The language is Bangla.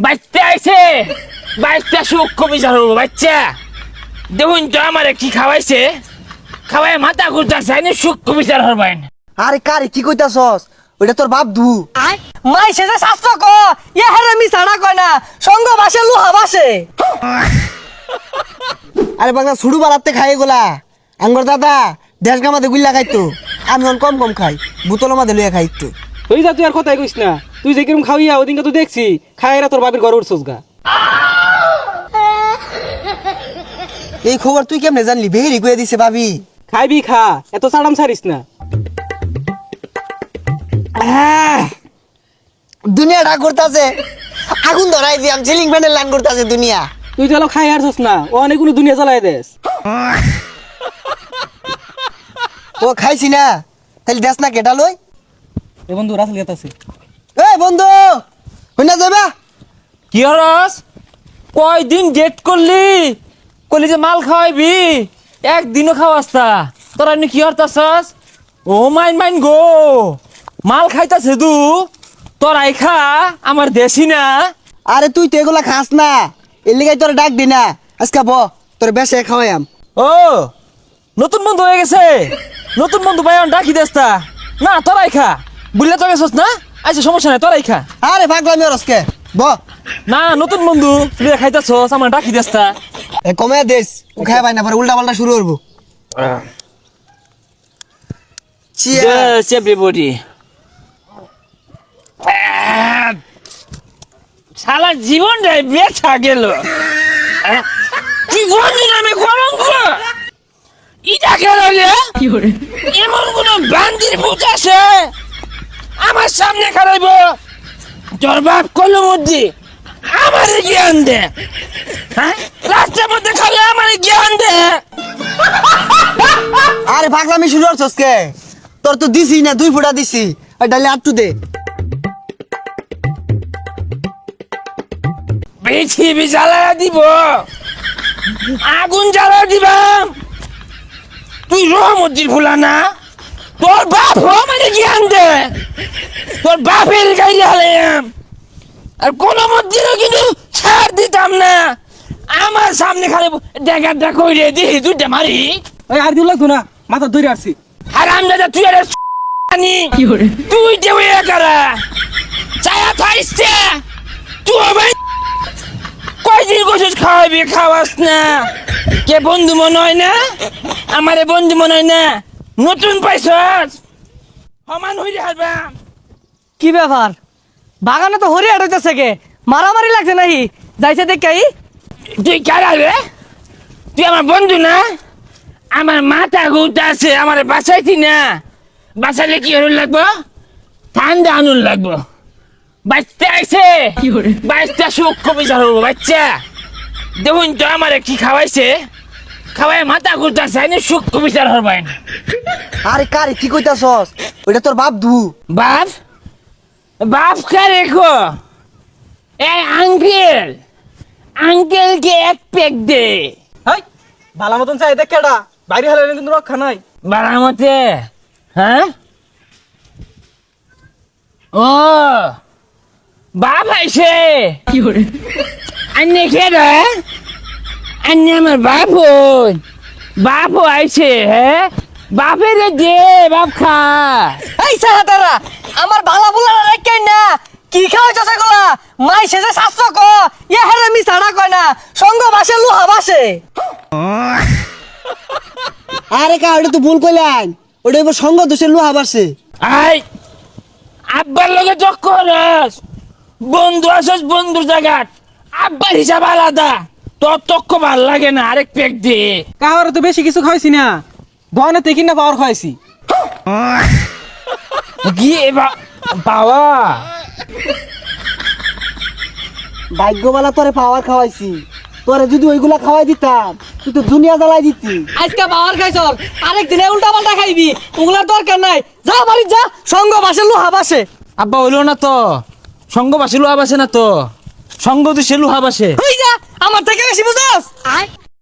বাচ্চা আইছে, বাচ্চা সূক্ষ্ম বিচার হবো। বাচ্চা দেখুন তো আমার কি খাওয়াইছে, খাওয়াই মাথা ঘুরতেছে, সূক্ষ্ম বিচার হবেন। আরে কারে কি কইতাছস? ওইটা তোর বাপ ধু। মাই সেজে শাস্ত্র ক ইয়া হেরে মি ছাড়া কয় না সঙ্গ বাসে লুহা বাসে। আরে বাংলা ছুড়ু বাড়াতে খাই গোলা আঙ্গর দাদা দেশ গামাতে গুল্লা খাইতো, আমি অন কম কম খাই, বোতল মাঝে লইয়া খাই একটু। তুই যা, তুই আর কথাই কইস না। তুই যে কিরম খাওয়াইয়া ওদিনকে তো দেখছি খাইরা তোর বাপের ঘরে উঠছস গা। এই খবর তুই কেমনে জানলি? বেহেরি কইয়া দিছে ভাবি। খাইবি খা, এত সাড়াম ছাড়িস না। দুনিয়া ডাক করতেছে, আগুন ধরাই দিয়াম, সিলিং ফ্যানের লাইন করতেছে দুনিয়া। তুই তো খাই হারছস না, ও অনেকগুলো দুনিয়া জ্বালাই দেস। ও খাইছি না, তাহলে দেশ না কেটা লই। এ বন্ধু রাসেল গেতাছে। এই বন্ধু হইনা যাবা? কি হরস, কয়দিন ডেট করলি, করলি যে মাল খাওয়াইবি, একদিনও খাওয়াস তা। তোরা এমনি কি হরতাছস? ও মাইন মাইন গো, মাল খাইতাছে দু, তোরাই খা, আমার দেশি না। আরে তুই তো এগুলা খাস না, এর লিগাই তোর ডাক দি না। আজকে ব তোর বেশে খাওয়াইম। ও নতুন বন্ধু হয়ে গেছে, নতুন বন্ধু ভাই ডাকি দেস্তা না, তোরাই খা। বুঝলে তো গেছস না, আচ্ছা সমস্যা নাই, তোরাই খা। আরে পাগলামি আজকে ব না নতুন বন্ধু তুই খাইতাছস, আমার ডাকি দেস্তা। কমে দেশ ও খাই পাই না, পরে উল্টা পাল্টা শুরু করবো। Yes, everybody. সারা জীবনটাই বেচা গেল, জীবন নামে কলঙ্ক। ইটা গেল এমন কোন বান্দির ভূত আছে আমার সামনে খারাইব? তোর বাপ কলমুদ্দি আমার জ্ঞান দে, হ্যাঁ রাস্তার মধ্যে খাবে আমার জ্ঞান দে। আরে পাগলামি শুরু করছস কে? তোর তো দিছি না, 2 ফুটা দিছি, আর ডালে আটটু দে। পৃথিবী জ্বালা দিব, আগুন জ্বালা দিবাম। তুই রহমদ্দির ভুলা না, তোর বাপ মানে জ্ঞান দে, তোর বাপের গাইলে হালাম। আর কোন মধ্যেও কিন্তু ছাড় দিতাম না, আমার সামনে খালি ডেকারটা কইরে দিহি দুইটা মারি। ওই আর দিও লাগতো না, মাথা ধরে আসছি। আর আমদাদা তুই আর তুই দেবে কারা চায়া খাইছে তুই ভাই কয়দিন কোশিস খাওয়াবি, খাওয়াস না। কে বন্ধু মনে হয় না, আমারে বন্ধু মনে হয় না, নতুন পাইছস সমান হইরে হারবাম। কি ব্যাপার বাগানে তো হরি হাঁটাইতেছে কে? মারামারি লাগছে নাহি? যাইছে দেখাই। তুই কারা রে? তুই আমার বন্ধু না? আমার মাথা ঘুরতে আছে, আমার বাঁচাইতি না। বাঁচাইলে কি হরুন লাগবো? ঠান্ডা আনুন লাগবো। বাচ্চা আইছে, বাচ্চা সূক্ষ্ম বিচার হবো। বাচ্চা দেখুন তো আমার কি খাওয়াইছে, খাওয়াই মাথা ঘুরতে আছে, সূক্ষ্ম বিচার হবেন। আরে কারে কি কইতাছস? ওইটা তোর বাপ ধু। বাপ বাপ কা রেখো, এই আঙ্কেল, আঙ্কেলকে এক পেক দে। হাই ভালো মতন চাই দেখ কেডা, বাইরে হলে কিন্তু রক্ষা নাই। বারামতে, হ্যাঁ ও বাপ আইছে আন্নে খেয়ে, আন্নে আমার বাপ হই, বাপ আইছে। হ্যাঁ বাপের দে, বাপ খা। এই সাহাতারা আমার ভালা বুলা রাখাই না, কি খাওয়াইতেছে গুলা? মাই সেজে শাস্ত্র ক ইয়া হেরে মি ছাড়া কয় না সঙ্গ বাসে লুহা বাসে। আরে কা ওটা তো ভুল কইলেন, ওটা এবার সঙ্গ দোষে লোহা বাড়ছে। আই আব্বার লগে চক্করস, বন্ধু আসস বন্ধুর জায়গাত, আব্বার হিসাব আলাদা, তোর তক্ক ভাল লাগে না। আরেক পেক দে। কাহার তো বেশি কিছু খাইছি না, দোকানে থেকে না পাওয়ার খাইছি। কি বাবা ভাগ্যবালা তোরে পাওয়ার খাওয়াইছি, তোরে যদি ওইগুলা খাওয়াই দিতাম তুই তো দুনিয়া জ্বালাই দিতি। আজকে বাবার খাইছ, আরেক দিনে উল্টা পাল্টা খাইবি, ওগুলার দরকার নাই। যা বাড়ি যা, সঙ্গ বাসে লুহা বাসে। আব্বা হইলো না তো, সঙ্গ বাসে লোহা বাসে না তো, সঙ্গ তো সে লোহা বাসে। হই যা, আমার থেকে বেশি বুঝাস।